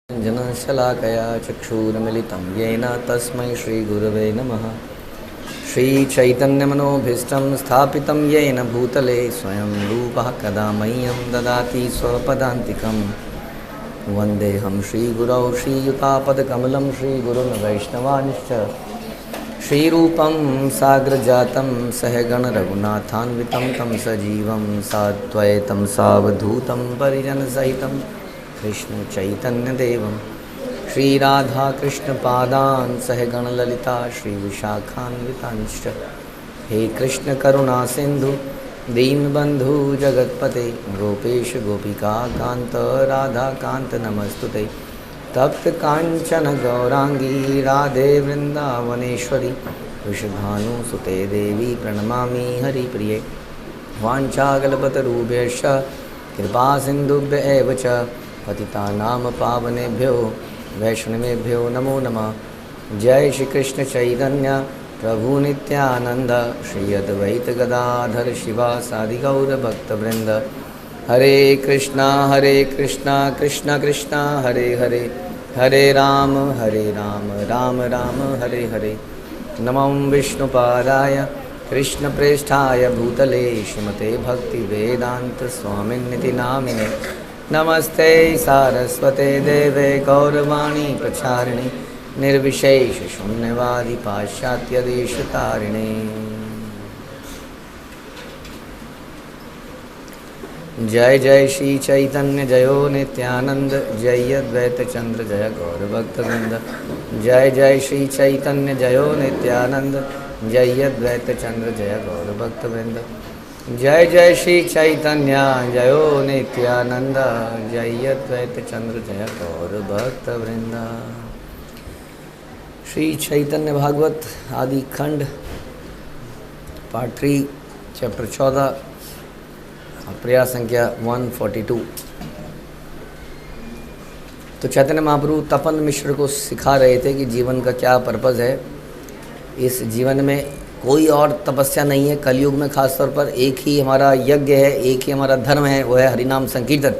जनशलाकया चक्षुरुन्मिलितं येन तस्मै श्रीगुरवे नमः। श्रीचैतन्यमनोभीष्टं स्थापितं येन भूतले स्वयं रूपः कदा मह्यं ददाति स्वपदान्तिकं। वन्देऽहं श्रीगुरौ श्रीयुतापदकमलं श्रीगुरुन् वैष्णवांश्च। श्रीरूपं साग्रजातं सहगणरघुनाथान्वितं तं सजीवं साद्वैतं सावधूतं परिजनसहितं कृष्ण चैतन्यदेवं श्रीराधाकृष्णपादान् सहगणललिता श्रीविशाखान्वितांश्च। हे कृष्ण करुणा सिन्धु दीनबन्धु जगत्पते गोपेश गोपिका कान्त राधाकान्त नमस्तुते। तप्त काञ्चन गौरांगी राधे वृन्दावनेश्वरी वृषभानुसुते देवी प्रणमामि हरिप्रिये। वाञ्छाकल्पतरुभ्यश्च कृपा सिन्धुभ्य एव च पतितानां पावनेभ्यो वैष्णवेभ्यो नमो नमः। जय श्री कृष्ण चैतन्य प्रभु नित्यानंद श्री अद्वैत गदाधर शिवासादि गौर भक्तवृंद। हरे कृष्णा कृष्णा कृष्णा हरे हरे, हरे राम राम राम हरे हरे। नमो विष्णुपादाय कृष्णप्रेष्ठाय भूतले श्रीमते भक्तिवेदांत स्वामिन्निति नामिने। नमस्ते सारस्वते देवे गौरवाणी प्रचारिणे निर्विशेष शून्यवादी पाश्चात्य देशतारिणे। जय जय श्री चैतन्य जयो नित्यानंद जय अद्वैत चंद्र जय गौर भक्तवृंद। जय जय श्री चैतन्य जयो नित्यानंद जय अद्वैत चंद्र जय गौर भक्तवृंद। जय जय श्री चैतन्य जयो नित्यानंद जय अद्वैत चंद्र जय गौर भक्तवृंद। श्री चैतन्य भागवत आदि खंड पार्ट 3 चैप्टर 14 प्रयास संख्या 142। तो चैतन्य महाप्रभु तपन मिश्र को सिखा रहे थे कि जीवन का क्या पर्पज़ है। इस जीवन में कोई और तपस्या नहीं है, कलयुग में खासतौर पर एक ही हमारा यज्ञ है, एक ही हमारा धर्म है, वो है हरिनाम संकीर्तन।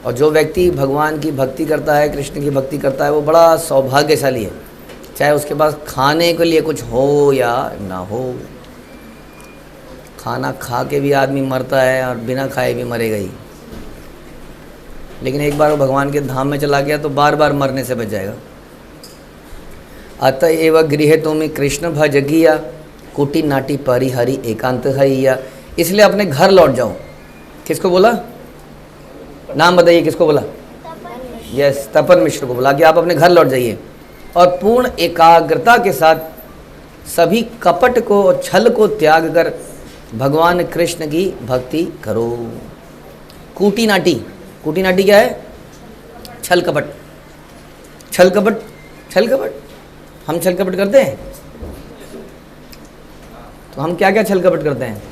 और जो व्यक्ति भगवान की भक्ति करता है, कृष्ण की भक्ति करता है, वो बड़ा सौभाग्यशाली है, चाहे उसके पास खाने के लिए कुछ हो या ना हो। खाना खा के भी आदमी मरता है और बिना खाए भी मरेगा ही, लेकिन एक बार वो भगवान के धाम में चला गया तो बार बार मरने से बच जाएगा। अतएव गृह तुम्हें कृष्ण भजगिया कुटी नाटी परिहरि एकांत हैया। इसलिए अपने घर लौट जाओ। किसको बोला? नाम बताइए, किसको बोला? यस, तपन मिश्र को बोला कि आप अपने घर लौट जाइए और पूर्ण एकाग्रता के साथ सभी कपट को और छल को त्याग कर भगवान कृष्ण की भक्ति करो। कूटी नाटी, कूटी नाटी क्या है? छल कपट। छल कपट, छल कपट हम छल कपट करते हैं तो हम क्या क्या छल कपट करते हैं?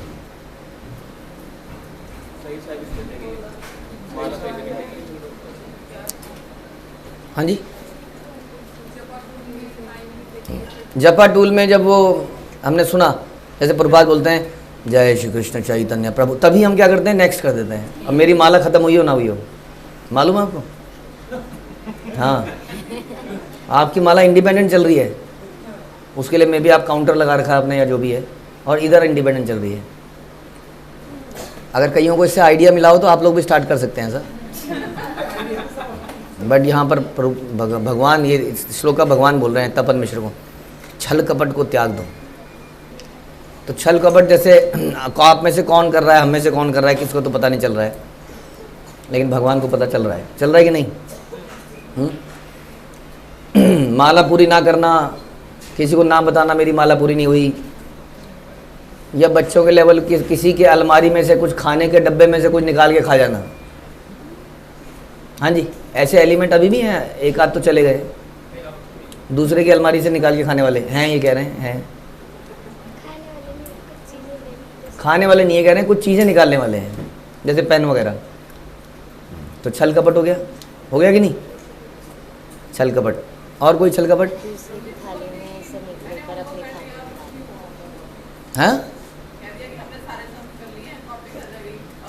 हाँ जी, जपा टूल में जब वो हमने सुना, जैसे प्रभात बोलते हैं जय श्री कृष्ण चैतन्य प्रभु, तभी हम क्या करते हैं? नेक्स्ट कर देते हैं। अब मेरी माला खत्म हुई हो ना हुई हो, मालूम है आपको? हाँ, आपकी माला इंडिपेंडेंट चल रही है, उसके लिए मैं भी आप काउंटर लगा रखा है आपने या जो भी है, और इधर इंडिपेंडेंट चल रही है। अगर कईयों को इससे आइडिया मिला हो तो आप लोग भी स्टार्ट कर सकते हैं सर। बट यहाँ पर भगवान, ये श्लोक का भगवान बोल रहे हैं तपन मिश्र को, छल कपट को त्याग दो। तो छल कपट जैसे आप में से कौन कर रहा है, हम में से कौन कर रहा है, किसको तो पता नहीं चल रहा है, लेकिन भगवान को पता चल रहा है। चल रहा है कि नहीं? माला पूरी ना करना, किसी को ना बताना मेरी माला पूरी नहीं हुई, या बच्चों के लेवल की किसी के अलमारी में से कुछ खाने के डब्बे में से कुछ निकाल के खा जाना। हाँ जी, ऐसे एलिमेंट अभी भी हैं, एक आध तो चले गए। दूसरे की अलमारी से निकाल के खाने वाले हैं, ये कह रहे हैं। खाने वाले नहीं है कह रहे हैं, कुछ चीज़ें निकालने वाले हैं, जैसे पेन वगैरह। तो छल कपट हो गया कि नहीं? छल कपट। और कोई छल कपट? हाँ,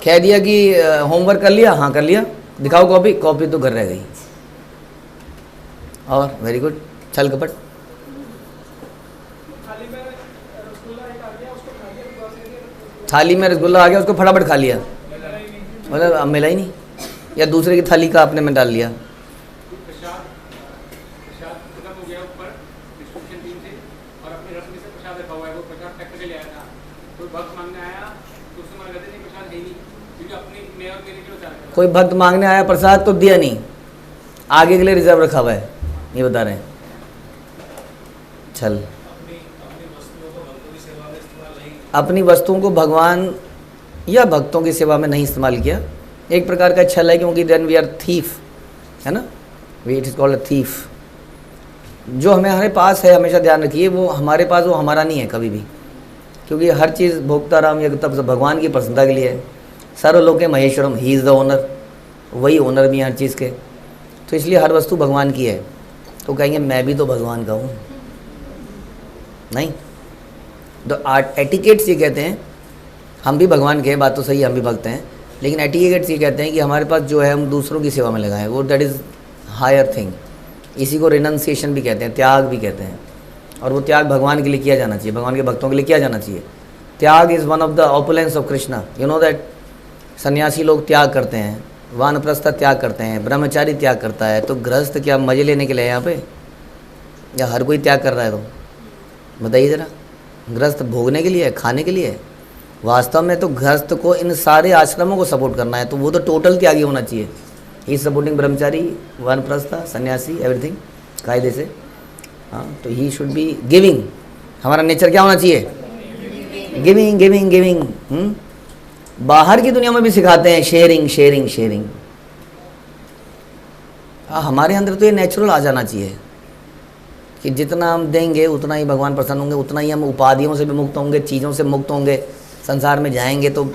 कह दिया कि होमवर्क कर लिया, हाँ कर लिया, दिखाओ कॉपी, कॉपी तो घर रह गई। और वेरी गुड, छल कपट। थाली में रसगुल्ला आ गया, उसको फटाफट खा लिया, मतलब अब मिला ही नहीं, या दूसरे की थाली का आपने में डाल लिया। कोई भक्त मांगने आया प्रसाद तो दिया नहीं, आगे के लिए रिजर्व रखा हुआ है, ये बता रहे हैं। छल, अपनी वस्तुओं को भगवान या भक्तों की सेवा में नहीं इस्तेमाल किया, एक प्रकार का छल है, क्योंकि देन वी आर थीफ, है ना, we it is called a thief. जो हमारे पास है, हमेशा ध्यान रखिए, वो हमारे पास, वो हमारा नहीं है कभी भी, क्योंकि हर चीज़ भोक्ताराम या तब भगवान की प्रसन्नता के लिए है। सर्वलोके महेश्वरम, ही इज़ द ओनर, वही ओनर भी हर चीज़ के, तो इसलिए हर वस्तु भगवान की है। तो कहेंगे मैं भी तो भगवान का हूँ, नहीं। तो आर्ट एटिकेट्स ये कहते हैं, हम भी भगवान के, बात तो सही, हम भी भक्त हैं, लेकिन एटिकेट्स ये कहते हैं कि हमारे पास जो है हम दूसरों की सेवा में लगाएं, वो दैट इज़ हायर थिंग। इसी को रिनंसिएशन भी कहते हैं, त्याग भी कहते हैं, और वो त्याग भगवान के लिए किया जाना चाहिए, भगवान के भक्तों के लिए किया जाना चाहिए। त्याग is one of the opulence of Krishna, you know that. सन्यासी लोग त्याग करते हैं, वानप्रस्थ त्याग करते हैं, ब्रह्मचारी त्याग करता है, तो गृहस्थ क्या मज़े लेने के लिए यहाँ पे, या हर कोई त्याग कर रहा है? तो बताइए ज़रा, गृहस्थ भोगने के लिए है, खाने के लिए है? वास्तव में तो गृहस्थ को इन सारे आश्रमों को सपोर्ट करना है, तो वो तो टोटल त्यागी होना चाहिए। ही सपोर्टिंग ब्रह्मचारी, वानप्रस्थ, सन्यासी, एवरीथिंग कायदे से। हाँ, तो ही शुड बी गिविंग। हमारा नेचर क्या होना चाहिए? Giving giving giving. बाहर की दुनिया में भी सिखाते हैं शेयरिंग शेयरिंग शेयरिंग। हमारे अंदर तो ये नेचुरल आ जाना चाहिए कि जितना हम देंगे उतना ही भगवान प्रसन्न होंगे, उतना ही हम उपाधियों से भी मुक्त होंगे, चीज़ों से मुक्त होंगे, संसार में जाएंगे तो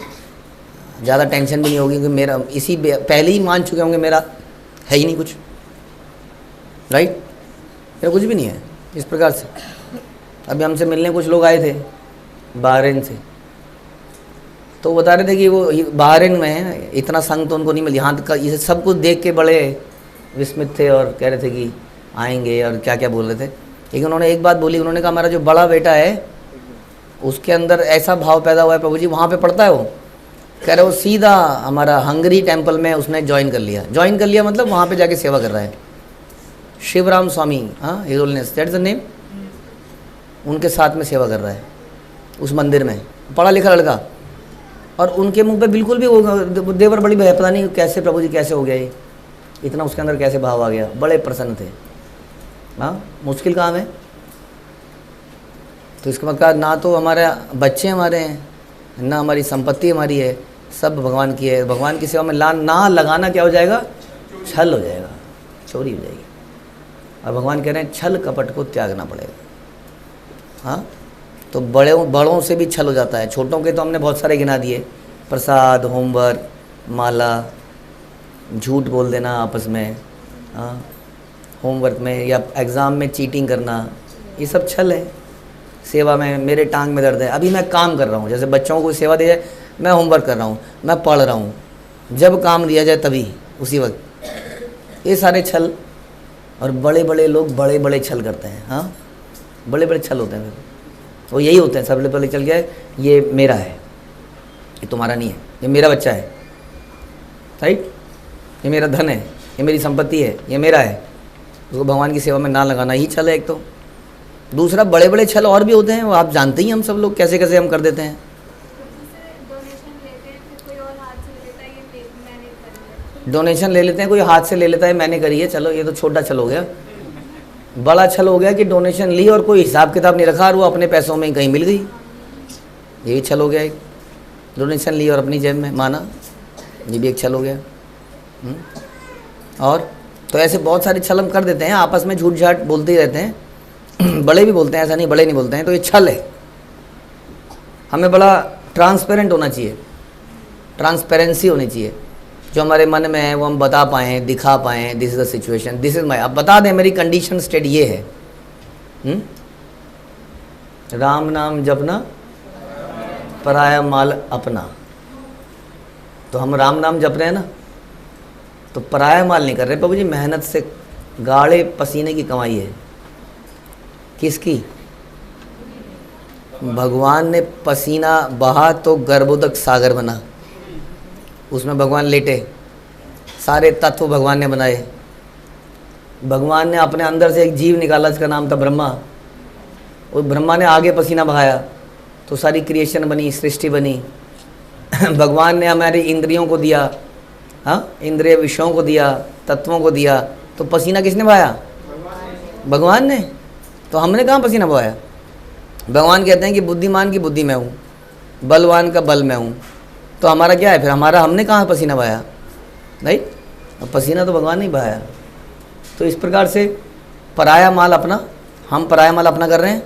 ज़्यादा टेंशन भी नहीं होगी, क्योंकि मेरा इसी पहले ही मान चुके होंगे मेरा है ही नहीं कुछ, राइट, मेरा कुछ भी नहीं है। इस प्रकार से अभी हमसे मिलने कुछ लोग आए थे बहरीन से, तो वो बता रहे थे कि वो बहरीन में इतना संग तो उनको नहीं मिली, यहाँ का ये सब कुछ देख के बड़े विस्मित थे और कह रहे थे कि आएंगे और क्या क्या बोल रहे थे। लेकिन उन्होंने एक बात बोली, उन्होंने कहा हमारा जो बड़ा बेटा है उसके अंदर ऐसा भाव पैदा हुआ है प्रभु जी, वहाँ पे पढ़ता है वो, कह रहे वो सीधा हमारा हंगरी टेम्पल में उसने ज्वाइन कर लिया मतलब वहाँ पे जाके सेवा कर रहा है। शिवराम स्वामी, हाँ, his holiness, that is the name, उनके साथ में सेवा कर रहा है उस मंदिर में, पढ़ा लिखा लड़का। और उनके मुंह पे बिल्कुल भी वो देवर बड़ी पता नहीं कैसे प्रभु जी कैसे हो गया ये, इतना उसके अंदर कैसे भाव आ गया, बड़े प्रसन्न थे। हाँ, मुश्किल काम है। तो इसका मतलब ना तो हमारे बच्चे हमारे हैं, ना हमारी संपत्ति हमारी है, सब भगवान की है। भगवान की सेवा में ना लगाना क्या हो जाएगा? छल हो जाएगा, चोरी हो जाएगी। और भगवान कह रहे हैं छल कपट को त्यागना पड़ेगा। हाँ, तो बड़ों से भी छल हो जाता है, छोटों के तो हमने बहुत सारे गिना दिए, प्रसाद, होमवर्क, माला, झूठ बोल देना आपस में, हाँ, होमवर्क में या एग्ज़ाम में चीटिंग करना, ये सब छल है। सेवा में मेरे टांग में दर्द है, अभी मैं काम कर रहा हूँ, जैसे बच्चों को कोई सेवा दी जाए, मैं होमवर्क कर रहा हूँ, मैं पढ़ रहा हूँ, जब काम दिया जाए तभी उसी वक्त, ये सारे छल। और बड़े बड़े लोग बड़े बड़े छल करते हैं। हाँ, बड़े बड़े छल होते हैं, वो यही होते हैं। सबसे पहले चल गया है ये मेरा है, ये तुम्हारा नहीं है, ये मेरा बच्चा है, राइट, ये मेरा धन है, ये मेरी संपत्ति है, ये मेरा है। उसको भगवान की सेवा में ना लगाना ही छल है एक तो। दूसरा, बड़े बड़े छल और भी होते हैं, वो आप जानते ही, हम सब लोग कैसे कैसे हम कर देते हैं। डोनेशन ले लेते हैं, कोई हाथ से ले लेता है, मैंने करी है, चलो ये तो छोटा छल हो गया। बड़ा छल हो गया कि डोनेशन ली और कोई हिसाब किताब नहीं रखा और वो अपने पैसों में कहीं मिल गई, ये भी छल हो गया एक। डोनेशन ली और अपनी जेब में माना, ये भी एक छल हो गया। और तो ऐसे बहुत सारे छल हम कर देते हैं, आपस में झूठ झाट बोलते ही रहते हैं। बड़े भी बोलते हैं, ऐसा नहीं बड़े नहीं बोलते हैं, तो ये छल है। हमें बड़ा ट्रांसपेरेंट होना चाहिए, ट्रांसपेरेंसी होनी चाहिए, जो हमारे मन में है वो हम बता पाएँ, दिखा पाएँ, this is the situation, this is my, अब बता दें मेरी कंडीशन स्टेट ये है। राम नाम जपना, पराया माल अपना। तो हम राम नाम जप रहे हैं ना, तो पराया माल नहीं कर रहे प्रभु जी, मेहनत से गाढ़े पसीने की कमाई है। किसकी? भगवान ने पसीना बहा तो गर्भोदक सागर बना, उसमें भगवान लेटे, सारे तत्व भगवान ने बनाए। भगवान ने अपने अंदर से एक जीव निकाला जिसका नाम था ब्रह्मा, और ब्रह्मा ने आगे पसीना बहाया तो सारी क्रिएशन बनी, सृष्टि बनी। भगवान ने हमारी इंद्रियों को दिया, हाँ, इंद्रिय विषयों को दिया, तत्वों को दिया, तो पसीना किसने बहाया? भगवान ने। तो हमने कहाँ पसीना बहाया? भगवान कहते हैं कि बुद्धिमान की बुद्धि मैं हूँ, बलवान का बल मैं हूँ, तो हमारा क्या है फिर? हमने कहाँ पसीना बहाया? नहीं, अब पसीना तो भगवान ने ही बहाया। तो इस प्रकार से पराया माल अपना, हम पराया माल अपना कर रहे हैं।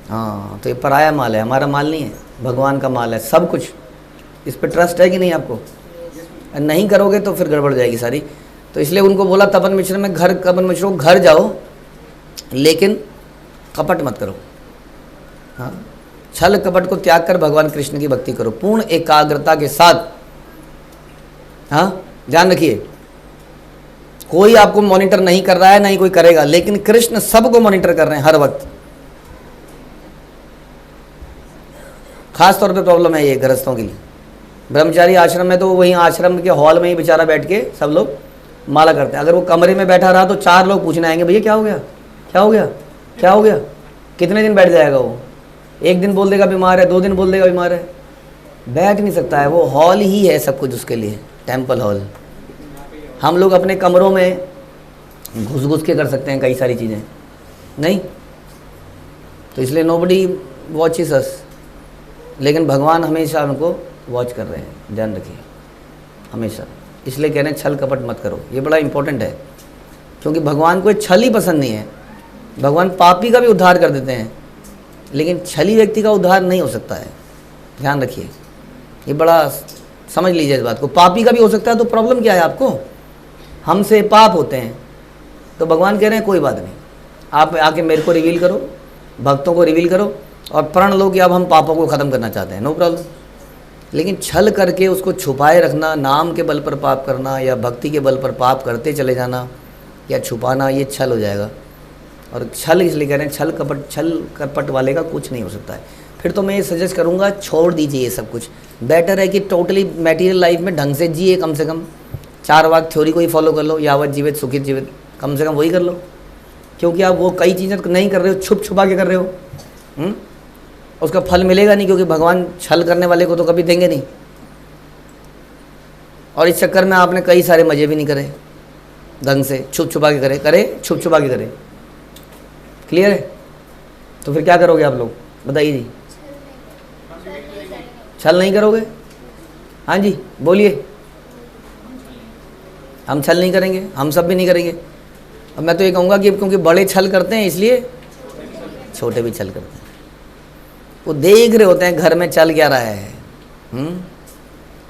हाँ, तो ये पराया माल है, हमारा माल नहीं है, भगवान का माल है सब कुछ। इस पर ट्रस्ट है कि नहीं आपको? नहीं करोगे तो फिर गड़बड़ जाएगी सारी। तो इसलिए उनको बोला तपन मिश्र में, कपन मिश्रों घर जाओ लेकिन कपट मत करो। हाँ, छल कपट को त्याग कर भगवान कृष्ण की भक्ति करो पूर्ण एकाग्रता के साथ। हाँ, ध्यान रखिए, कोई आपको मॉनिटर नहीं कर रहा है, नहीं कोई करेगा, लेकिन कृष्ण सबको मॉनिटर कर रहे हैं हर वक्त। खास तौर पे प्रॉब्लम है ये गृहस्थों के लिए। ब्रह्मचारी आश्रम में तो वहीं आश्रम के हॉल में ही बेचारा बैठ के सब लोग माला करते हैं। अगर वो कमरे में बैठा रहा तो 4 लोग पूछने आएंगे, भैया क्या हो गया, क्या हो गया, क्या हो गया? कितने दिन बैठ जाएगा वो? 1 दिन बोल देगा बीमार है, 2 दिन बोल देगा बीमार है, बैठ नहीं सकता है। वो हॉल ही है सब कुछ उसके लिए, टेम्पल हॉल। हम लोग अपने कमरों में घुस घुस के कर सकते हैं कई सारी चीज़ें, नहीं? तो इसलिए नोबडी वॉचेस अस, लेकिन भगवान हमेशा उनको वॉच कर रहे हैं, ध्यान रखिए हमेशा। इसलिए कह रहे हैं छल कपट मत करो, ये बड़ा इंपॉर्टेंट है, क्योंकि भगवान को छल ही पसंद नहीं है। भगवान पापी का भी उद्धार कर देते हैं, लेकिन छली व्यक्ति का उद्धार नहीं हो सकता है, ध्यान रखिए, ये बड़ा समझ लीजिए इस बात को। पापी का भी हो सकता है, तो प्रॉब्लम क्या है आपको? हमसे पाप होते हैं, तो भगवान कह रहे हैं कोई बात नहीं, आप आके मेरे को रिवील करो, भक्तों को रिवील करो और प्रण लो कि अब हम पापों को ख़त्म करना चाहते हैं, नो प्रॉब्लम। लेकिन छल करके उसको छुपाए रखना, नाम के बल पर पाप करना या भक्ति के बल पर पाप करते चले जाना या छुपाना, ये छल हो जाएगा। और छल इसलिए कह रहे हैं, छल कपट वाले का कुछ नहीं हो सकता है। फिर तो मैं ये सजेस्ट करूँगा, छोड़ दीजिए ये सब कुछ। बेटर है कि टोटली मटेरियल लाइफ में ढंग से जिए, कम से कम 4 वाक थ्योरी को ही फॉलो कर लो, यावत जीवित सुखित जीवित, कम से कम वही कर लो। क्योंकि आप वो कई चीज़ें नहीं कर रहे हो, छुप छुपा के कर रहे हो, उसका फल मिलेगा नहीं, क्योंकि भगवान छल करने वाले को तो कभी देंगे नहीं। और इस चक्कर में आपने कई सारे मज़े भी नहीं करे ढंग से, छुप छुपा के करे छुप छुपा के करे। क्लियर है? तो फिर क्या करोगे आप लोग, बताइए जी? छल नहीं करोगे? हाँ जी बोलिए। हम छल नहीं करेंगे, हम सब भी नहीं करेंगे। अब मैं तो ये कहूँगा कि क्योंकि बड़े छल करते हैं इसलिए छोटे भी छल करते हैं। वो देख रहे होते हैं घर में चल क्या रहा है,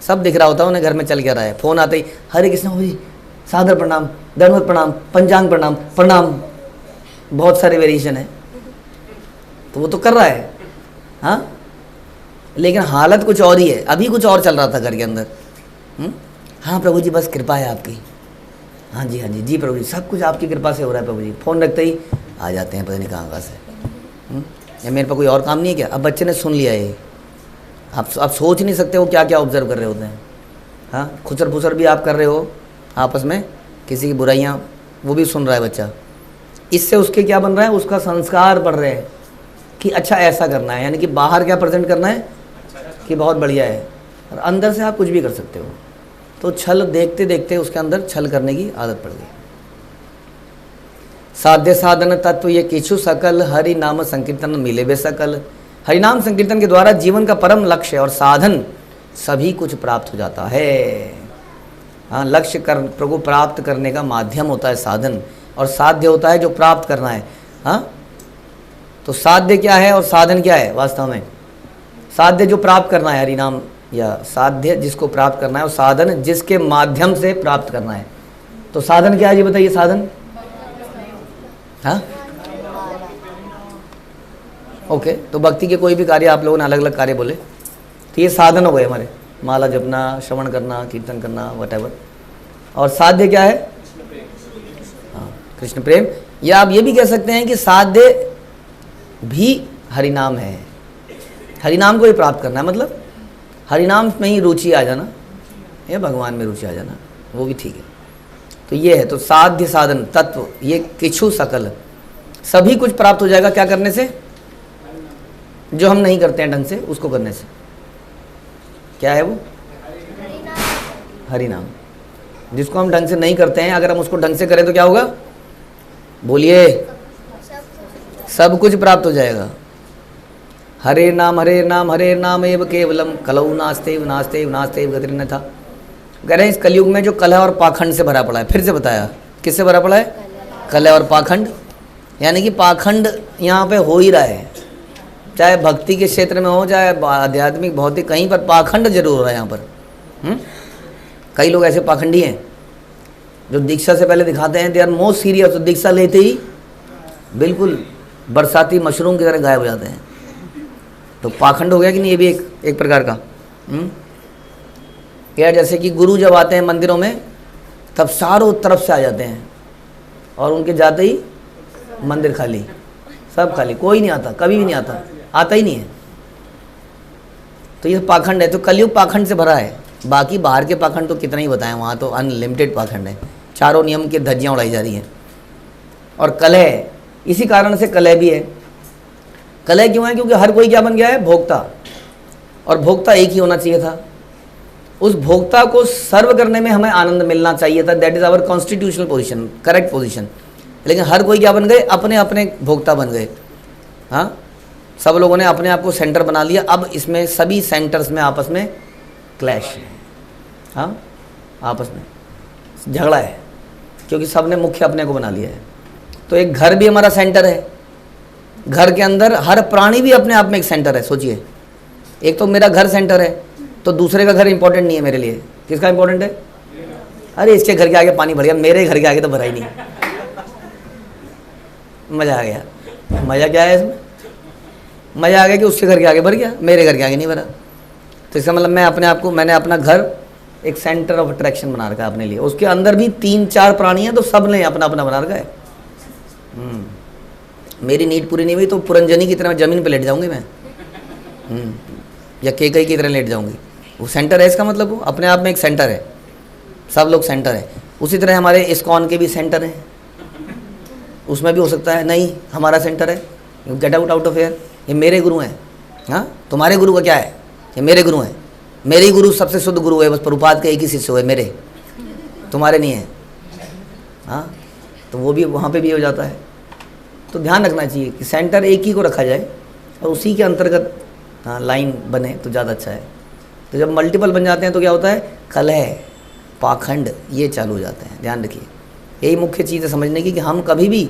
सब दिख रहा होता है उन्हें घर में चल क्या रहा है। फ़ोन आते ही हरे कृष्ण जी, सादर प्रणाम, दंडवत प्रणाम, पंचांग प्रणाम, प्रणाम, बहुत सारे वेरिएशन है, तो वो तो कर रहा है। हाँ, लेकिन हालत कुछ और ही है, अभी कुछ और चल रहा था घर के अंदर। हाँ प्रभु जी, बस कृपा है आपकी। हाँ जी, हाँ जी, जी प्रभु जी, सब कुछ आपकी कृपा से हो रहा है प्रभु जी। फ़ोन रखते ही आ जाते हैं, पता नहीं कहाँ से। या मेरे पास कोई और काम नहीं है क्या? अब बच्चे ने सुन लिया ये, आप सोच नहीं सकते हो क्या क्या ऑब्जर्व कर रहे होते हैं। हाँ, खुसर फुसर भी आप कर रहे हो आपस में, किसी की बुराइयाँ, वो भी सुन रहा है बच्चा। इससे उसके क्या बन रहा है, उसका संस्कार बढ़ रहे हैं कि अच्छा ऐसा करना है, यानी कि बाहर क्या प्रेजेंट करना है कि बहुत बढ़िया है, और अंदर से आप कुछ भी कर सकते हो। तो छल देखते देखते उसके अंदर छल करने की आदत पड़ गई। साध्य साधन तत्व ये किछु सकल, हरि नाम संकीर्तन मिले बे सकल। हरि नाम संकीर्तन के द्वारा जीवन का परम लक्ष्य और साधन सभी कुछ प्राप्त हो जाता है। हाँ, लक्ष्य को प्राप्त करने का माध्यम होता है साधन, और साध्य होता है जो प्राप्त करना है। हाँ, तो साध्य क्या है और साधन क्या है? वास्तव में साध्य जो प्राप्त करना है, हरि नाम, या साध्य जिसको प्राप्त करना है, और साधन जिसके माध्यम से प्राप्त करना है। तो साधन क्या है जी, बताइए? साधन, हाँ ओके, तो भक्ति के कोई भी कार्य, आप लोगों ने अलग अलग कार्य बोले, तो ये साधन हो गए हमारे, माला जपना, श्रवण करना, कीर्तन करना, वटेवर। और साध्य क्या है? हाँ, कृष्ण प्रेम। या आप ये भी कह सकते हैं कि साध्य भी हरिनाम है, हरिनाम को ही प्राप्त करना है, मतलब हरिनाम में ही रुचि आ जाना या भगवान में रुचि आ जाना, वो भी ठीक है। तो ये है, तो साध्य साधन तत्व ये किछु सकल, सभी कुछ प्राप्त हो जाएगा क्या करने से, जो हम नहीं करते हैं ढंग से उसको करने से। क्या है वो, हरिनाम। जिसको हम ढंग से नहीं करते हैं, अगर हम उसको ढंग से करें तो क्या होगा, बोलिए, सब कुछ प्राप्त हो जाएगा। हरे नाम एव केवलम कलौ नास्तेव नास्तेव नास्तेव गतिर्न्यथा। कह रहे हैं इस कलयुग में जो कलह और पाखंड से भरा पड़ा है, फिर से बताया किससे भरा पड़ा है, कलह और पाखंड। यानी कि पाखंड यहाँ पे हो ही रहा है, चाहे भक्ति के क्षेत्र में हो चाहे आध्यात्मिक भौतिक, कहीं पर पाखंड जरूर हो रहा है यहाँ पर। कई लोग ऐसे पाखंडी हैं जो दीक्षा से पहले दिखाते हैं दे आर मोस्ट सीरियस, तो दीक्षा लेते ही बिल्कुल बरसाती मशरूम की तरह गायब हो जाते हैं। तो पाखंड हो गया कि नहीं, ये भी एक प्रकार का। यार जैसे कि गुरु जब आते हैं मंदिरों में तब चारों तरफ से आ जाते हैं और उनके जाते ही मंदिर खाली, सब खाली, कोई नहीं आता, कभी भी नहीं आता, आता ही नहीं है। तो ये पाखंड है, तो कलयुग पाखंड से भरा है। बाकी बाहर के पाखंड तो कितना ही बताएं, वहाँ तो अनलिमिटेड पाखंड है, चारों नियम की धज्जियाँ उड़ाई जा रही हैं। और कलह, इसी कारण से कलह भी है। कलह क्यों है, क्योंकि हर कोई क्या बन गया है, भोक्ता, और भोक्ता एक ही होना चाहिए था। उस भोक्ता को सर्व करने में हमें आनंद मिलना चाहिए था, that is our constitutional position, correct position. लेकिन हर कोई क्या बन गए, अपने अपने भोक्ता बन गए। हाँ, सब लोगों ने अपने आप को सेंटर बना लिया। अब इसमें सभी सेंटर्स में आपस में क्लैश है, हाँ, आपस में झगड़ा है, क्योंकि सब ने मुख्य अपने को बना लिया है। तो एक घर भी हमारा सेंटर है, घर के अंदर हर प्राणी भी अपने आप में एक सेंटर है। सोचिए, एक तो मेरा घर सेंटर है, तो दूसरे का घर इंपॉर्टेंट नहीं है मेरे लिए। किसका इंपॉर्टेंट है, अरे इसके घर के आगे पानी भर गया, मेरे घर के आगे तो भरा ही नहीं। मज़ा आ गया। मज़ा क्या है इसमें, मज़ा आ गया कि उसके घर के आगे भर गया, मेरे घर के आगे नहीं भरा। तो इसका मतलब मैं अपने आप को, मैंने अपना घर एक सेंटर ऑफ अट्रैक्शन बना रखा है अपने लिए। उसके अंदर भी 3-4 प्राणी हैं, तो सब ने अपना अपना बना रखा है। मेरी नीड पूरी नहीं हुई तो पुरंजनी की तरह ज़मीन पे लेट जाऊंगी मैं, या केकई की तरह लेट जाऊंगी। वो सेंटर है, इसका मतलब वो अपने आप में एक सेंटर है, सब लोग सेंटर है। उसी तरह हमारे इस्कॉन के भी सेंटर हैं, उसमें भी हो सकता है नहीं हमारा सेंटर है, get out out of air, ये मेरे गुरु हैं। हाँ, तुम्हारे गुरु का क्या है, ये मेरे गुरु हैं, मेरे ही गुरु सबसे शुद्ध गुरु है, बस प्रभुपाद के एक ही शिष्य हुए मेरे, तुम्हारे नहीं है। हाँ, तो वो भी वहाँ पे भी हो जाता है। तो ध्यान रखना चाहिए कि सेंटर एक ही को रखा जाए और उसी के अंतर्गत हाँ लाइन बने तो ज़्यादा अच्छा है। तो जब मल्टीपल बन जाते हैं तो क्या होता है, कलह, पाखंड ये चालू हो जाते हैं। ध्यान रखिए, यही मुख्य चीज़ है समझने की कि हम कभी भी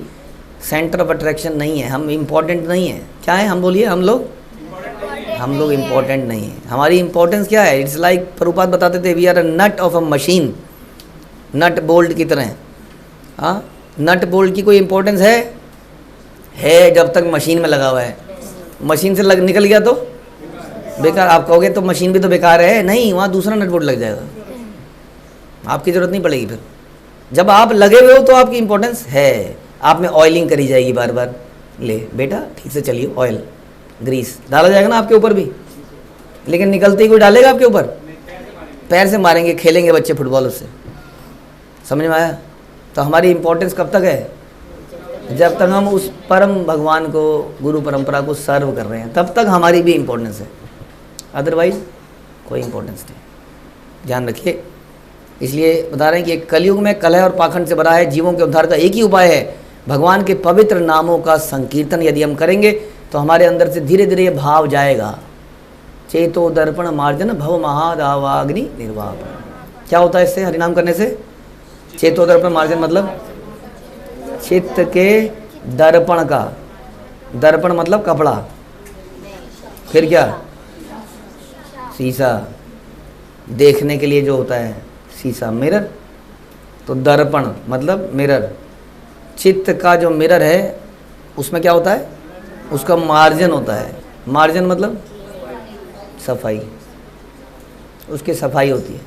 सेंटर ऑफ अट्रैक्शन नहीं है, हम इम्पोर्टेंट नहीं है। क्या है, हम बोलिए, हम लोग इम्पोर्टेंट नहीं है। हमारी इंपॉर्टेंस क्या है, इट्स लाइक प्रभुपाद बताते थे, we are a nut of a machine, nut bolt की तरह। हाँ, नट बोल्ट की कोई इम्पोर्टेंस है जब तक मशीन में लगा हुआ है। मशीन से निकल गया तो बेकार। आप कहोगे तो मशीन भी तो बेकार है, नहीं, वहाँ दूसरा नट बोल्ट लग जाएगा, आपकी ज़रूरत नहीं पड़ेगी। फिर जब आप लगे हुए हो तो आपकी इंपॉर्टेंस है। आप में ऑयलिंग करी जाएगी बार बार, ले बेटा ठीक से चलिए, ऑयल ग्रीस डाला जाएगा ना आपके ऊपर भी, लेकिन निकलते ही कोई डालेगा आपके ऊपर, पैर से मारेंगे, खेलेंगे बच्चे फुटबॉल उससे। समझ में आया। तो हमारी इंपॉर्टेंस कब तक है, जब तक हम उस परम भगवान को, गुरु परंपरा को सर्व कर रहे हैं, तब तक हमारी भी इंपॉर्टेंस है, अदरवाइज कोई इंपॉर्टेंस नहीं। ध्यान रखिए। इसलिए बता रहे हैं कि कलयुग में कलह और पाखंड से भरा है। जीवों के उद्धार का एक ही उपाय है, भगवान के पवित्र नामों का संकीर्तन यदि हम करेंगे तो हमारे अंदर से धीरे धीरे ये भाव जाएगा। चेतो दर्पण मार्जन भव महादावाग्नि निर्वापन। क्या होता है इससे, हरिनाम करने से? चेतो दर्पण मार्जन मतलब चित्त के दर्पण का, दर्पण मतलब कपड़ा, फिर क्या, शीशा, देखने के लिए जो होता है शीशा, मिरर। तो दर्पण मतलब मिरर, चित्त का जो मिरर है उसमें क्या होता है, उसका मार्जन होता है। मार्जन मतलब सफाई, उसकी सफाई होती है,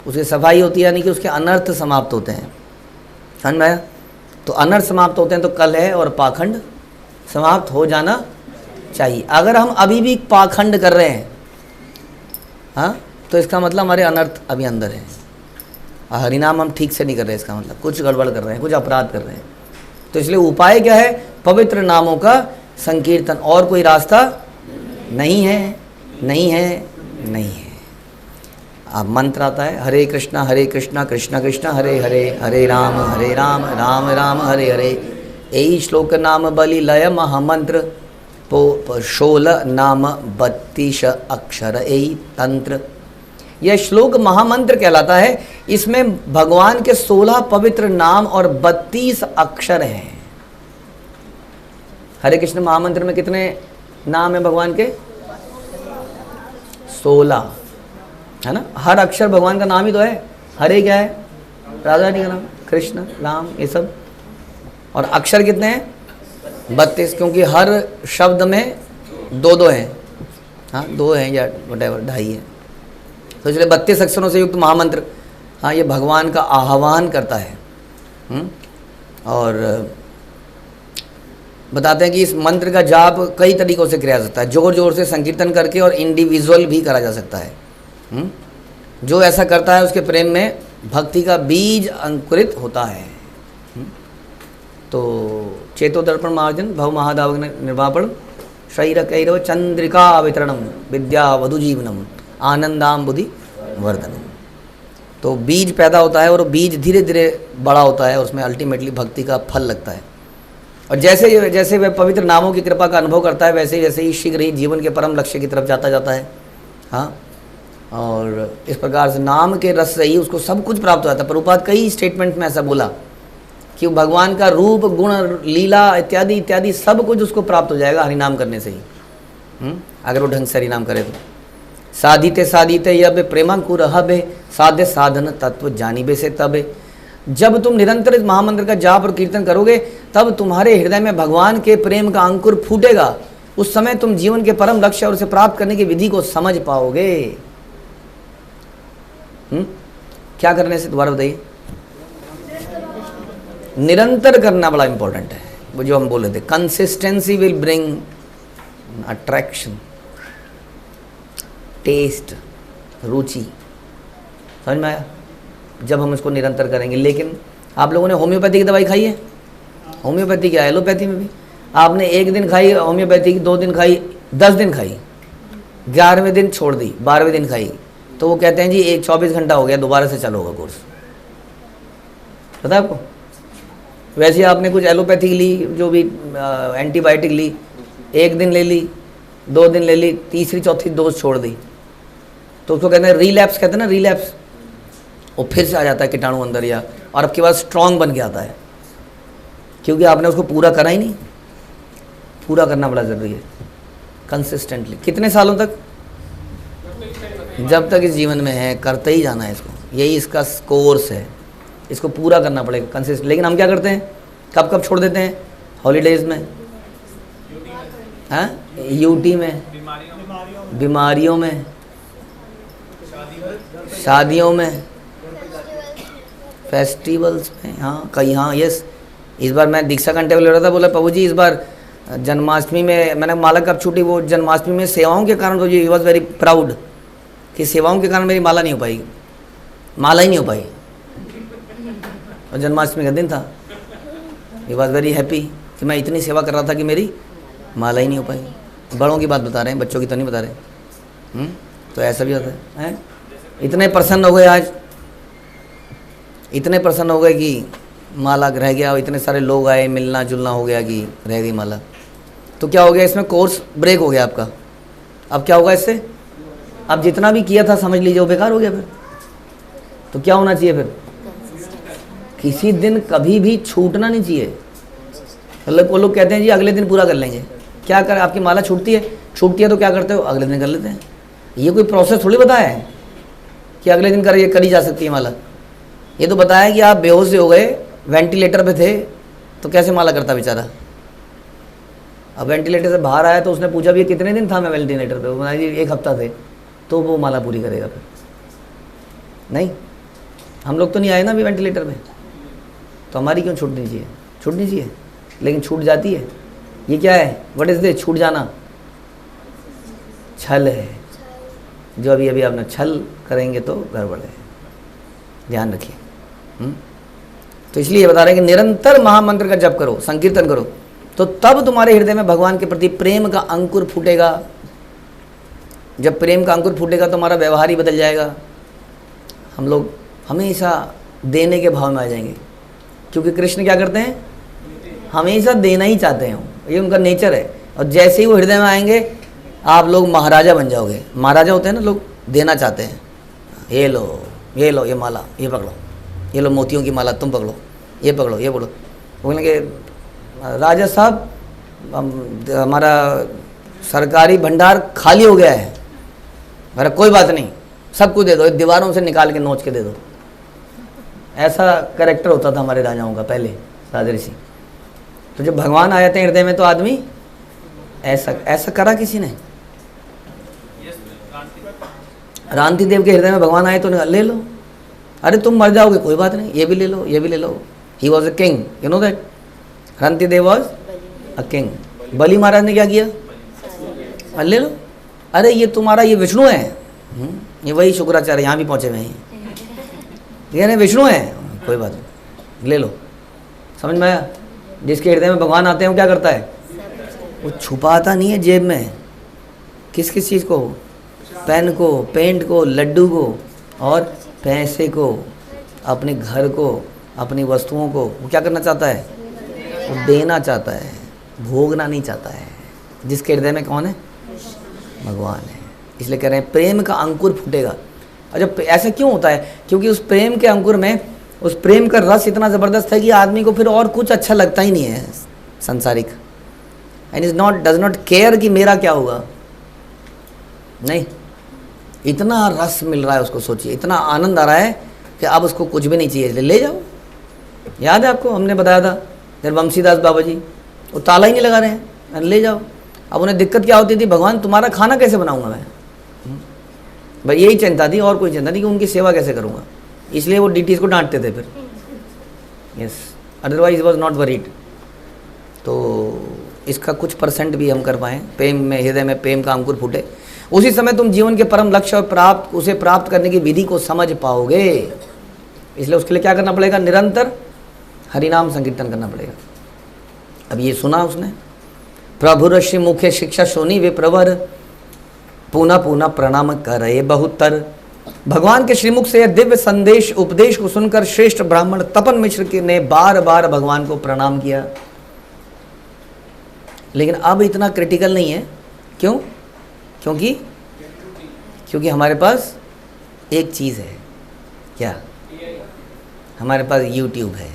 उसकी सफाई होती है, यानी कि उसके अनर्थ समाप्त होते हैं। समझ में आया? तो अनर्थ समाप्त होते हैं तो कलह और पाखंड समाप्त हो जाना चाहिए। अगर हम अभी भी पाखंड कर रहे हैं, हाँ, तो इसका मतलब हमारे अनर्थ अभी अंदर है। हरिनाम हम ठीक से नहीं कर रहे, इसका मतलब कुछ गड़बड़ कर रहे हैं, कुछ अपराध कर रहे हैं। तो इसलिए उपाय क्या है? पवित्र नामों का संकीर्तन, और कोई रास्ता नहीं है, नहीं है, नहीं है। अब मंत्र आता है, हरे कृष्णा कृष्णा कृष्णा हरे हरे, हरे राम राम राम हरे हरे। यही श्लोक नाम बलि लय महामंत्र, 16 नाम 32 अक्षर यही तंत्र। यह श्लोक महामंत्र कहलाता है। इसमें भगवान के 16 पवित्र नाम और 32 अक्षर हैं। हरे कृष्ण महामंत्र में कितने नाम है भगवान के? 16 है ना। हर अक्षर भगवान का नाम ही तो है। हरे क्या है? राधा रानी का नाम, कृष्ण, राम, ये सब। और अक्षर कितने हैं? 32, क्योंकि हर शब्द में दो हैं। हाँ, 2 हैं या वटेवर, 2.5 है। तो इसलिए 32 अक्षरों से युक्त महामंत्र, हाँ, ये भगवान का आह्वान करता है। और बताते हैं कि इस मंत्र का जाप कई तरीकों से किया जा सकता है। जोर जोर से संकीर्तन करके और इंडिविजुअल भी करा जा सकता है। जो ऐसा करता है उसके प्रेम में भक्ति का बीज अंकुरित होता है। तो चेतो दर्पण मार्जन भव महादाव निर्वापण शैर कैरव चंद्रिका वितरणम विद्या वधु जीवनम आनंदाम बुद्धि वर्धनम। तो बीज पैदा होता है और बीज धीरे धीरे बड़ा होता है, उसमें अल्टीमेटली भक्ति का फल लगता है। और जैसे जैसे वह पवित्र नामों की कृपा का अनुभव करता है, वैसे ही शीघ्र ही जीवन के परम लक्ष्य की तरफ जाता है। हाँ, और इस प्रकार से नाम के रस से ही उसको सब कुछ प्राप्त हो जाता है। प्रभुपाद कई स्टेटमेंट में ऐसा बोला कि भगवान का रूप, गुण, लीला इत्यादि इत्यादि सब कुछ उसको प्राप्त हो जाएगा हरिनाम करने से ही, अगर वो ढंग से हरिनाम करे तो। साधिते साधिते यबे प्रेमांकुर हबे साध्य साधन तत्व जानिबे से तबे। जब तुम निरंतर इस महामंत्र का जाप और कीर्तन करोगे, तब तुम्हारे हृदय में भगवान के प्रेम का अंकुर फूटेगा। उस समय तुम जीवन के परम लक्ष्य और उसे प्राप्त करने की विधि को समझ पाओगे। क्या करने से? दोबारा बताइए। निरंतर करना बड़ा इंपॉर्टेंट है। वो जो हम बोल रहे थे, consistency will bring attraction, taste, रुचि। समझ में आया? जब हम इसको निरंतर करेंगे। लेकिन आप लोगों ने होम्योपैथी की दवाई खाई है? होम्योपैथी क्या है? एलोपैथी में भी आपने 1 दिन खाई होम्योपैथी की, 2 दिन खाई, 10 दिन खाई, 11वें दिन छोड़ दी, 12वें दिन खाई, तो वो कहते हैं जी 24 घंटा हो गया, दोबारा से चालू होगा कोर्स। पता है आपको? वैसे आपने कुछ एलोपैथी ली, जो भी एंटीबायोटिक ली, 1 दिन ले ली, 2 दिन ले ली, तीसरी चौथी डोज छोड़ दी, तो उसको कहते हैं रीलैप्स, कहते हैं ना रीलैप्स। वो फिर से आ जाता है कीटाणु अंदर, या और आपके पास स्ट्रांग बन के आता है, क्योंकि आपने उसको पूरा करा ही नहीं। पूरा करना बड़ा ज़रूरी है, कंसिस्टेंटली। कितने सालों तक? जब तक इस जीवन में है, करते ही जाना है इसको। यही इसका कोर्स है, इसको पूरा करना पड़ेगा कंसिस्टेंट। लेकिन हम क्या करते हैं? कब कब छोड़ देते हैं? हॉलीडेज़ में, हाँ, यूटी में, बीमारियों में, शादियों में, फेस्टिवल्स में। हाँ, कहीं, हाँ, यस। इस बार मैं दीक्षा का टेबल ले रहा था, बोला प्रभु जी इस बार जन्माष्टमी में मैंने माला कब छूटी? वो जन्माष्टमी में सेवाओं के कारण, तो जी वॉज वेरी प्राउड कि सेवाओं के कारण मेरी माला नहीं हो पाई, माला ही नहीं हो पाई। और जन्माष्टमी का दिन था, ही वॉज वेरी हैप्पी कि मैं इतनी सेवा कर रहा था कि मेरी माला ही नहीं हो पाई। बड़ों की बात बता रहे हैं, बच्चों की तो नहीं बता रहे। तो ऐसा भी होता है। इतने प्रसन्न हो गए आज, इतने प्रसन्न हो गए कि माला रह गया, और इतने सारे लोग आए, मिलना जुलना हो गया कि रह गई माला। तो क्या हो गया? इसमें कोर्स ब्रेक हो गया आपका। अब क्या होगा इससे? अब जितना भी किया था समझ लीजिए वो बेकार हो गया। फिर तो क्या होना चाहिए? फिर किसी दिन कभी भी छूटना नहीं चाहिए। मतलब वो लोग कहते हैं जी अगले दिन पूरा कर लेंगे। क्या कर, आपकी माला छूटती है तो क्या करते हो? अगले दिन कर लेते हैं। ये कोई प्रोसेस थोड़ी बताया है कि अगले दिन करी जा सकती है माला। ये तो बताया कि आप बेहोश हो गए, वेंटिलेटर पे थे, तो कैसे माला करता बेचारा। अब वेंटिलेटर से बाहर आया तो उसने पूछा भी कितने दिन था मैं वेंटिलेटर पे? वो बोला जी 1 हफ्ता थे। तो वो माला पूरी करेगा फिर? नहीं, हम लोग तो नहीं आए ना अभी वेंटिलेटर में, तो हमारी क्यों छूटनी चाहिए? छूटनी चाहिए, लेकिन छूट जाती है। ये क्या है? What is this? छूट जाना छल है। जो अभी अभी आपने छल करेंगे तो गड़बड़ है, ध्यान रखिए। तो इसलिए बता रहे हैं कि निरंतर महामंत्र का जप करो, संकीर्तन करो, तो तब तुम्हारे हृदय में भगवान के प्रति प्रेम का अंकुर फूटेगा। जब प्रेम का अंकुर फूटेगा तो हमारा व्यवहार ही बदल जाएगा। हम लोग हमेशा देने के भाव में आ जाएंगे, क्योंकि कृष्ण क्या करते हैं? हमेशा देना ही चाहते हैं, ये उनका नेचर है। और जैसे ही वो हृदय में आएंगे आप लोग महाराजा बन जाओगे। महाराजा होते हैं ना लोग, देना चाहते हैं। ये लो, ये लो, ये माला, ये पकड़ो, ये लो मोतियों की माला, तुम पकड़ो, ये पकड़ो, ये पकड़ो। बोलेंगे राजा साहब हमारा सरकारी भंडार खाली हो गया है। मेरा कोई बात नहीं, सब कुछ दे दो, दीवारों से निकाल के नोच के दे दो। ऐसा कैरेक्टर होता था हमारे राजाओं का पहले, राजा ऋषि। तो जब भगवान आ जाते हैं हृदय में तो आदमी ऐसा करा किसी ने? रांति देव के हृदय में भगवान आए तो ले लो, अरे तुम मर जाओगे कोई बात नहीं, ये भी ले लो, ये भी ले लो। He was a king, you know that. Ranti Dev was a king. Bali Maharaj ने क्या किया? ले लो, अरे ये तुम्हारा ये विष्णु है। ये वही शुक्राचार्य यहाँ भी पहुँचे हुए हैं, ये विष्णु है, कोई बात नहीं, ले लो। समझ में आया? जिसके हृदय में भगवान आते हैं वो क्या करता है? वो छुपाता नहीं है जेब में। किस किस चीज़ को? पेन को, पेंट को, लड्डू को और पैसे को, अपने घर को, अपनी वस्तुओं को। वो क्या करना चाहता है? वो देना चाहता है, भोगना नहीं चाहता है। जिसके हृदय में कौन है? भगवान है। इसलिए कह रहे हैं प्रेम का अंकुर फूटेगा। और जब ऐसा क्यों होता है? क्योंकि उस प्रेम के अंकुर में, उस प्रेम का रस इतना ज़बरदस्त है कि आदमी को फिर और कुछ अच्छा लगता ही नहीं है संसारिक। And is not, does not care कि मेरा क्या होगा। नहीं, इतना रस मिल रहा है उसको, सोचिए, इतना आनंद आ रहा है कि अब उसको कुछ भी नहीं चाहिए, ले जाओ। याद है आपको, हमने बताया था निर्वंशीदास बाबा जी, वो ताला ही नहीं लगा रहे हैं, ले जाओ। अब उन्हें दिक्कत क्या होती थी? भगवान तुम्हारा खाना कैसे बनाऊंगा मैं? भाई यही चिंता थी, और कोई चिंता नहीं कि उनकी सेवा कैसे करूँगा। इसलिए वो डीटीज को डांटते थे फिर। Yes, otherwise was not worried. तो इसका कुछ % भी हम कर पाएँ, प्रेम में, हृदय में प्रेम का अंकुर फूटे, उसी समय तुम जीवन के परम लक्ष्य और उसे प्राप्त करने की विधि को समझ पाओगे। इसलिए उसके लिए क्या करना पड़ेगा? निरंतर हरिनाम संकीर्तन करना पड़ेगा। अब ये सुना उसने, प्रभु ऋषि मुख्य शिक्षा सुनी वे प्रवर, पुनः पुनः प्रणाम करे बहुतर। भगवान के श्रीमुख से यह दिव्य संदेश उपदेश को सुनकर श्रेष्ठ ब्राह्मण तपन मिश्र ने बार बार भगवान को प्रणाम किया। लेकिन अब इतना क्रिटिकल नहीं है। क्यों? क्योंकि हमारे पास एक चीज़ है। क्या? हमारे पास YouTube है।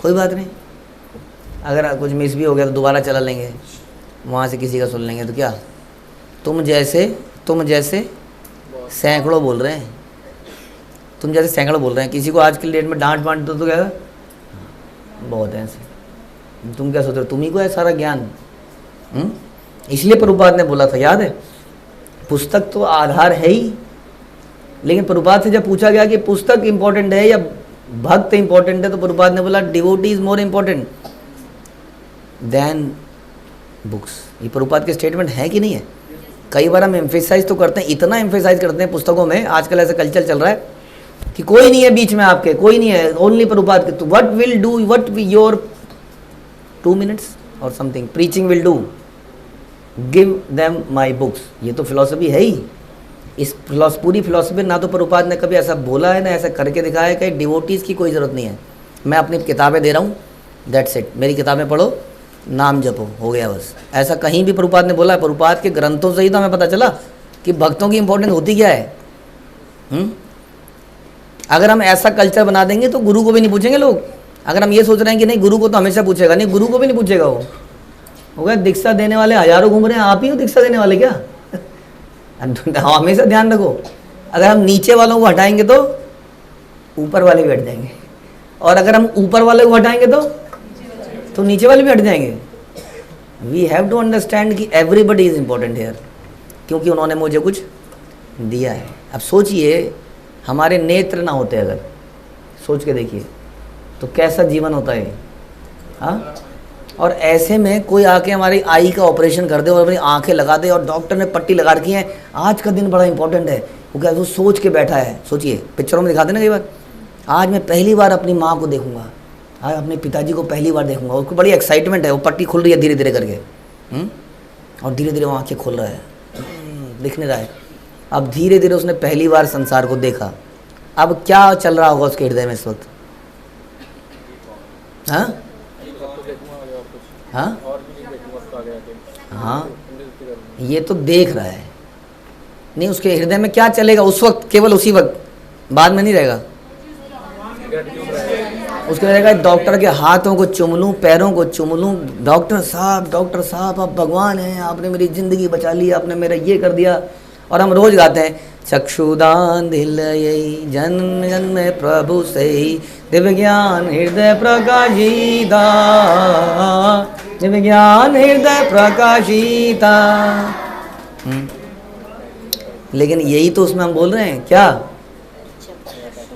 कोई बात नहीं, अगर कुछ मिस भी हो गया तो दोबारा चला लेंगे, वहाँ से किसी का सुन लेंगे। तो क्या तुम जैसे सैकड़ों बोल रहे हैं, तुम जैसे सैकड़ों बोल रहे हैं। किसी को आज की डेट में डांट दो तो क्या बहुत है ऐसे। तुम क्या सोच रहे हो? तुम ही को है सारा ज्ञान। इसलिए प्रभुपाद ने बोला था, याद है, पुस्तक तो आधार है ही, लेकिन प्रभुपाद से जब पूछा गया कि पुस्तक इंपॉर्टेंट है या भक्त इंपॉर्टेंट है, तो प्रभुपाद ने बोला devotee is more important than books. ये प्रभुपाद के स्टेटमेंट है कि नहीं है? कई बार हम एम्फेसाइज तो करते हैं, इतना एम्फेसाइज करते हैं पुस्तकों में, आजकल ऐसा कल्चर चल रहा है कि कोई नहीं है बीच में आपके, कोई नहीं है, ओनली प्रभुपाद के। तो what will do, what your 2 minutes और something preaching will do, give them my books. ये तो फिलॉसफी है ही। इस पूरी फिलॉसफी ना तो प्रभुपाद ने कभी ऐसा बोला है ना ऐसा करके दिखाया है कि डिवोटीज़ की कोई ज़रूरत नहीं है, मैं अपनी किताबें दे रहा हूँ, दैट्स इट, मेरी किताबें पढ़ो, नाम जपो, हो गया बस। ऐसा कहीं भी प्रभुपाद ने बोला है? प्रभुपाद के ग्रंथों से ही तो हमें पता चला कि भक्तों की इंपॉर्टेंस होती क्या है। अगर हम ऐसा कल्चर बना देंगे तो गुरु को भी नहीं पूछेंगे लोग। अगर हम ये सोच रहे हैं कि नहीं गुरु को तो हमेशा पूछेगा, नहीं, गुरु को भी नहीं पूछेगा। वो हो गया दीक्षा देने वाले हजारों घूम रहे हैं, आप ही हो दीक्षा देने वाले क्या? हमेशा ध्यान रखो, अगर हम नीचे वालों को हटाएंगे तो ऊपर वाले भी हट जाएंगे, और अगर हम ऊपर वाले को हटाएंगे तो नीचे वाले भी हट जाएंगे। वी हैव टू अंडरस्टैंड कि एवरीबडी इज इम्पोर्टेंट हेयर, क्योंकि उन्होंने मुझे कुछ दिया है। अब सोचिए, हमारे नेत्र ना होते, अगर सोच के देखिए, तो कैसा जीवन होता है। हाँ, और ऐसे में कोई आके हमारी आई का ऑपरेशन कर दे और अपनी आंखें लगा दे और डॉक्टर ने पट्टी लगा रखी है, आज का दिन बड़ा इंपॉर्टेंट है, वो क्या वो सोच के बैठा है। सोचिए, पिक्चरों में दिखाते ना कई बार, आज मैं पहली बार अपनी माँ को देखूंगा, आज अपने पिताजी को पहली बार देखूंगा, उसको बड़ी एक्साइटमेंट है, वो पट्टी खुल रही है धीरे धीरे करके, और धीरे धीरे वो आँखें खुल रहा है, दिख नहीं रहा है। अब धीरे धीरे उसने पहली बार संसार को देखा, अब क्या चल रहा होगा उसके हृदय में इस वक्त। हाँ हाँ हाँ, ये तो देख रहा है, नहीं उसके हृदय में क्या चलेगा उस वक्त, केवल उसी वक्त, बाद में नहीं रहेगा। उसके रहेगा डॉक्टर के हाथों को चूम लूँ, पैरों को चूम लूँ, डॉक्टर साहब आप भगवान हैं, आपने मेरी ज़िंदगी बचा ली, आपने मेरा ये कर दिया। और हम रोज़ गाते हैं, चक्षुदान दिलयई जन्म जन्म प्रभु सही, दिव्य ज्ञान हृदय प्रकाशिता, दिव्य ज्ञान हृदय प्रकाशिता। लेकिन यही तो उसमें हम बोल रहे हैं क्या,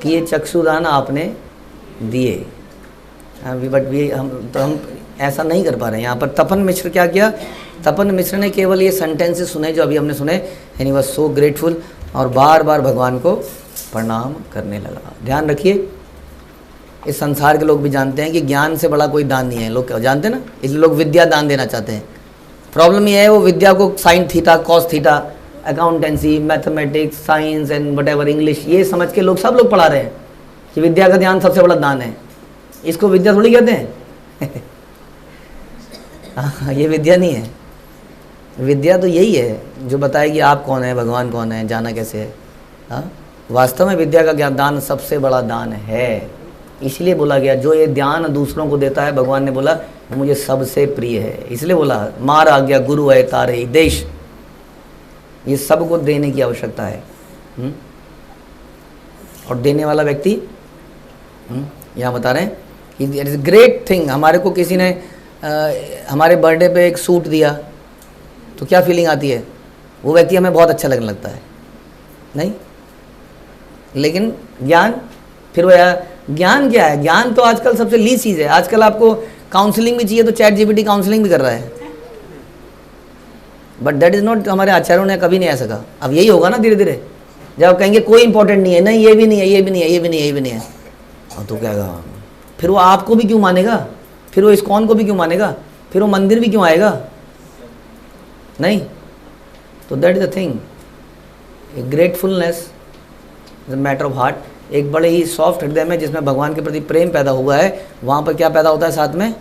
कि ये चक्षुदान आपने दिए, बट हम ऐसा नहीं कर पा रहे हैं। यहाँ पर तपन मिश्र क्या किया, तपन मिश्र ने केवल ये सेंटेंसेस सुने जो अभी हमने सुने, and he was so grateful, और बार बार भगवान को प्रणाम करने लगा। ध्यान रखिए, इस संसार के लोग भी जानते हैं कि ज्ञान से बड़ा कोई दान नहीं है, लोग जानते हैं ना, इसलिए लोग विद्या दान देना चाहते हैं। प्रॉब्लम ये है, वो विद्या को sine theta cos theta, accountancy, mathematics, science and what English, ये समझ के लोग सब लोग पढ़ा रहे हैं कि विद्या का ध्यान सबसे बड़ा दान है। इसको विद्या थोड़ी कहते हैं हाँ, ये विद्या नहीं है। विद्या तो यही है जो बताएगी आप कौन है, भगवान कौन है, जाना कैसे है। हाँ, वास्तव में विद्या का ज्ञान दान सबसे बड़ा दान है। इसलिए बोला गया, जो ये ध्यान दूसरों को देता है, भगवान ने बोला वो मुझे सबसे प्रिय है। इसलिए बोला, मार आ गया गुरु है तारे देश, ये सबको देने की आवश्यकता है। और देने वाला व्यक्ति यहाँ बता रहे हैं कि इट इज़ ग्रेट थिंग। हमारे को किसी ने हमारे बर्थडे पे एक सूट दिया तो क्या फीलिंग आती है, वो व्यक्ति हमें बहुत अच्छा लगने लगता है, नहीं? लेकिन ज्ञान, फिर वो ज्ञान क्या है? ज्ञान तो आजकल सबसे लीड चीज़ है। आजकल आपको काउंसलिंग भी चाहिए तो चैट जीपीटी काउंसलिंग भी कर रहा है, बट दैट इज़ नॉट, हमारे आचार्यों ने कभी नहीं ऐसा कहा। अब यही होगा ना धीरे धीरे, जब आप कहेंगे कोई इंपॉर्टेंट नहीं है, नहीं ये भी नहीं है, ये भी नहीं है, ये भी नहीं है, ये भी नहीं है, और तो क्या कहा, फिर वो आपको भी क्यों मानेगा, फिर वो इस्कॉन को भी क्यों मानेगा, फिर वो मंदिर भी क्यों आएगा, नहीं? तो that is the thing, gratefulness is a matter of heart. एक बड़े ही सॉफ्ट हृदय में जिसमें भगवान के प्रति प्रेम पैदा हुआ है, वहाँ पर क्या पैदा होता है, साथ में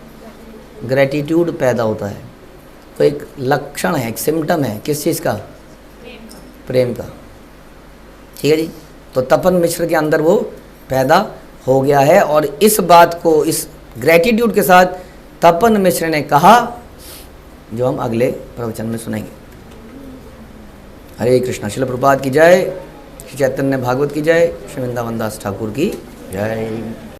ग्रेटिट्यूड पैदा होता है। तो एक लक्षण है, एक सिम्टम है किस चीज़ का, प्रेम का। ठीक है जी। तो तपन मिश्र के अंदर वो पैदा हो गया है, और इस बात को, इस ग्रेटिट्यूड के साथ तपन मिश्र ने कहा, जो हम अगले प्रवचन में सुनेंगे। हरे कृष्णा। श्रील प्रभुपाद की जय, श्री चैतन्य भागवत की जय, श्री वृंदावन दास ठाकुर की जय।